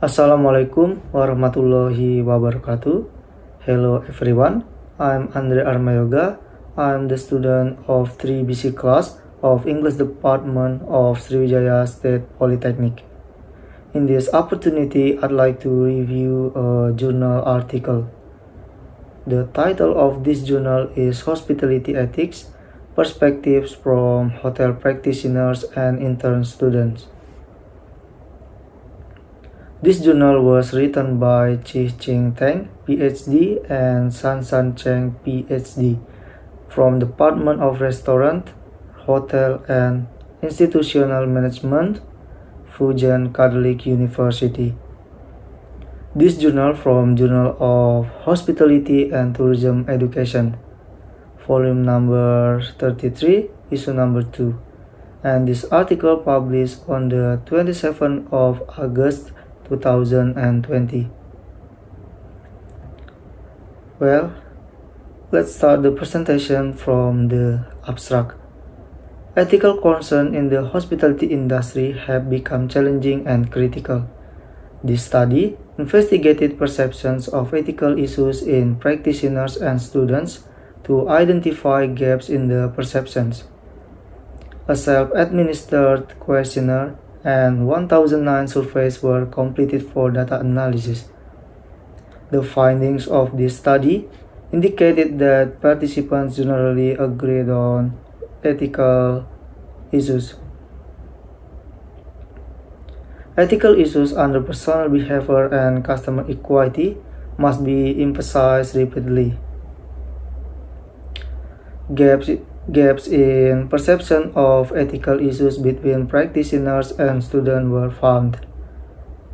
Assalamualaikum warahmatullahi wabarakatuh. Hello everyone, I'm Andree Armayoga. I'm the student of 3BC class of English Department of Sriwijaya State Polytechnic. In this opportunity, I'd like to review a journal article. The title of this journal is Hospitality Ethics, Perspectives from Hotel Practitioners and Intern Students. This journal was written by Chi Ching Teng, PhD, and San San Cheng, PhD, from Department of Restaurant, Hotel, and Institutional Management, Fujian Catholic University. This journal from Journal of Hospitality and Tourism Education, volume number 33, issue number 2. And this article published on the 27th of August 2020. Well, let's start the presentation from the abstract. Ethical concerns in the hospitality industry have become challenging and critical. This study investigated perceptions of ethical issues in practitioners and students to identify gaps in the perceptions. A self-administered questionnaire and 1,009 surveys were completed for data analysis. The findings of this study indicated that participants generally agreed on ethical issues. Ethical issues under personal behavior and customer equity must be emphasized repeatedly. Gaps in perception of ethical issues between practitioners and students were found.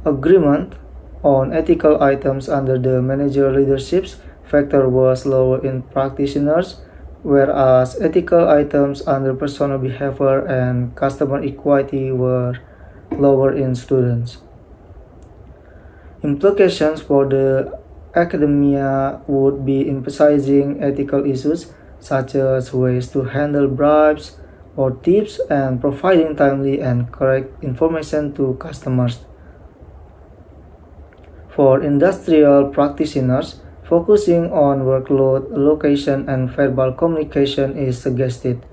Agreement on ethical items under the manager leadership factor was lower in practitioners, whereas ethical items under personal behavior and customer equity were lower in students. Implications for the academia would be emphasizing ethical issues such as ways to handle bribes or tips and providing timely and correct information to customers. For industrial practitioners, focusing on workload allocation and verbal communication is suggested.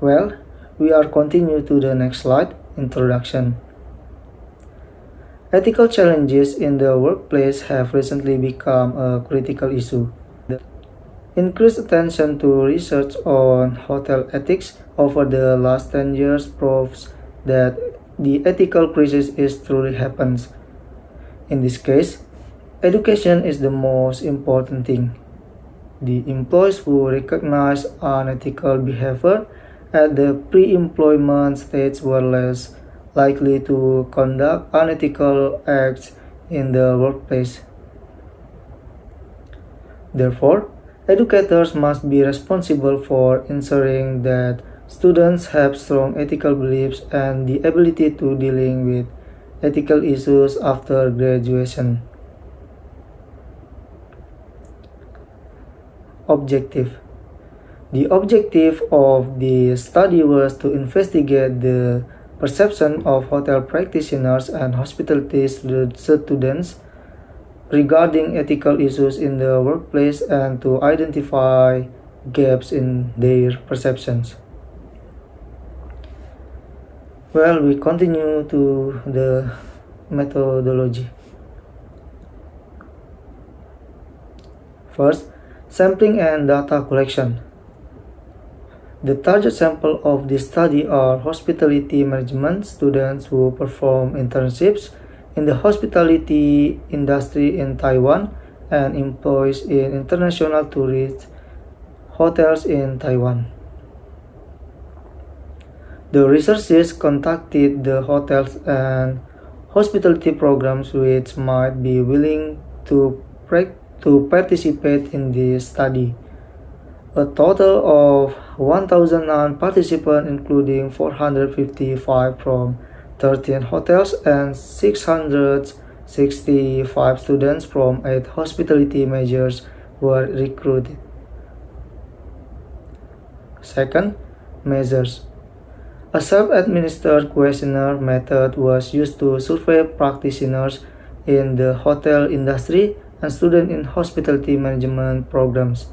Well, we are continue to the next slide, introduction. Ethical challenges in the workplace have recently become a critical issue. Increased attention to research on hotel ethics over the last 10 years proves that the ethical crisis is truly happens. In this case, education is the most important thing. The employees who recognize unethical behavior at the pre-employment stage were less likely to conduct unethical acts in the workplace. Therefore, educators must be responsible for ensuring that students have strong ethical beliefs and the ability to dealing with ethical issues after graduation. Objective. The objective of the study was to investigate the perception of hotel practitioners and hospitality students regarding ethical issues in the workplace and to identify gaps in their perceptions. Well, we continue to the methodology. First, sampling and data collection. The target sample of this study are hospitality management students who perform internships in the hospitality industry in Taiwan and employees in international tourist hotels in Taiwan. The researchers contacted the hotels and hospitality programs which might be willing to participate in this study. A total of 1,009 participants, including 455 from 13 hotels and 665 students from 8 hospitality majors were recruited. Second, measures. A self-administered questionnaire method was used to survey practitioners in the hotel industry and students in hospitality management programs.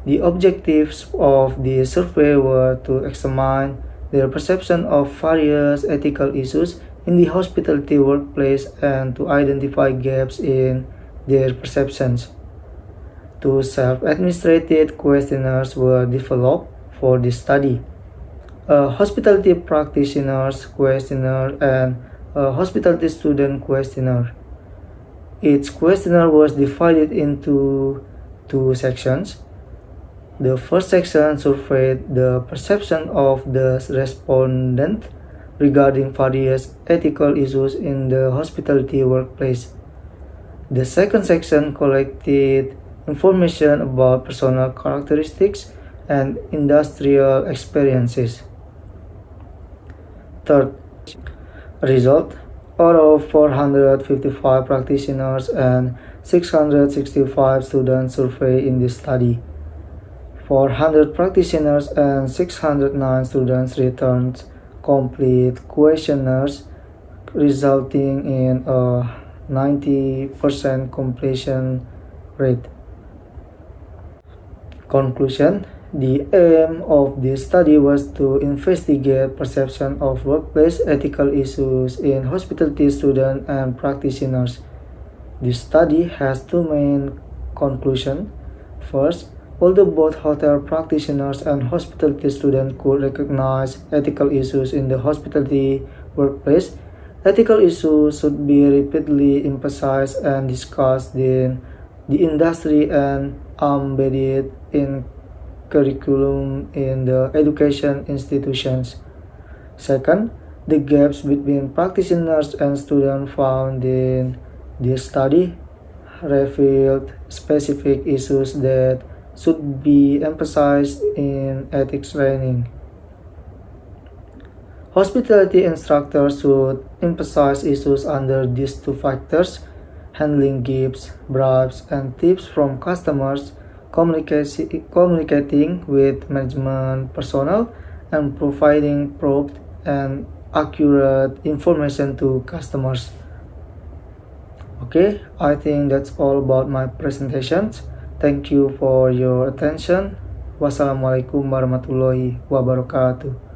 The objectives of the survey were to examine their perception of various ethical issues in the hospitality workplace and to identify gaps in their perceptions. Two self-administered questionnaires were developed for this study: a hospitality practitioner's questionnaire and a hospitality student questionnaire. Each questionnaire was divided into two sections. The first section surveyed the perception of the respondent regarding various ethical issues in the hospitality workplace. The second section collected information about personal characteristics and industrial experiences. Third, result: out of 455 practitioners and 665 students surveyed in this study, 400 practitioners and 609 students returned complete questionnaires, resulting in a 90% completion rate. Conclusion: the aim of this study was to investigate perception of workplace ethical issues in hospitality students and practitioners. This study has two main conclusions. First, although both hotel practitioners and hospitality students could recognize ethical issues in the hospitality workplace, ethical issues should be repeatedly emphasized and discussed in the industry and embedded in curriculum in the education institutions. Second, the gaps between practitioners and students found in this study revealed specific issues that should be emphasized in ethics training. Hospitality instructors should emphasize issues under these two factors: handling gifts, bribes, and tips from customers, communicating with management personnel, and providing prompt and accurate information to customers. Okay, I think that's all about my presentations. Thank you for your attention. Wassalamualaikum warahmatullahi wabarakatuh.